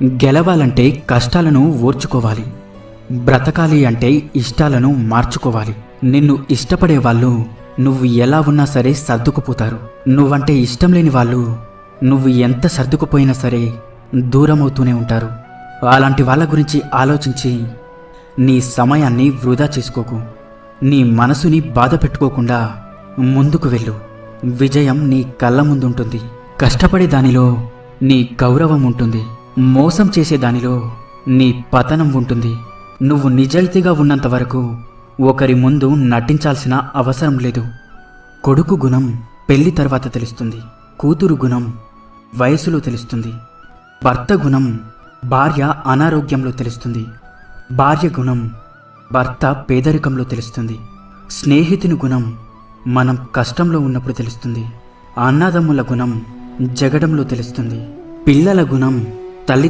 గెలవాలంటే కష్టాలను ఓర్చుకోవాలి. బ్రతకాలి అంటే ఇష్టాలను మార్చుకోవాలి. నిన్ను ఇష్టపడే వాళ్ళు నువ్వు ఎలా ఉన్నా సరే సర్దుకుపోతారు. నువ్వంటే ఇష్టం లేని వాళ్ళు నువ్వు ఎంత సర్దుకుపోయినా సరే దూరమవుతూనే ఉంటారు. అలాంటి వాళ్ళ గురించి ఆలోచించి నీ సమయాన్ని వృధా చేసుకోకు. నీ మనసుని బాధ పెట్టుకోకుండా ముందుకు వెళ్ళు. విజయం నీ కళ్ళ ముందుంటుంది. కష్టపడే దానిలో నీ గౌరవం ఉంటుంది. మోసం చేసే దానిలో నీ పతనం ఉంటుంది. నువ్వు నిజాయితీగా ఉన్నంత వరకు ఒకరి ముందు నటించాల్సిన అవసరం లేదు. కొడుకు గుణం పెళ్లి తర్వాత తెలుస్తుంది. కూతురు గుణం వయసులో తెలుస్తుంది. భర్త గుణం భార్య అనారోగ్యంలో తెలుస్తుంది. భార్య గుణం భర్త పేదరికంలో తెలుస్తుంది. స్నేహితుని గుణం మనం కష్టంలో ఉన్నప్పుడు తెలుస్తుంది. అన్నదమ్ముల గుణం జగడంలో తెలుస్తుంది. పిల్లల గుణం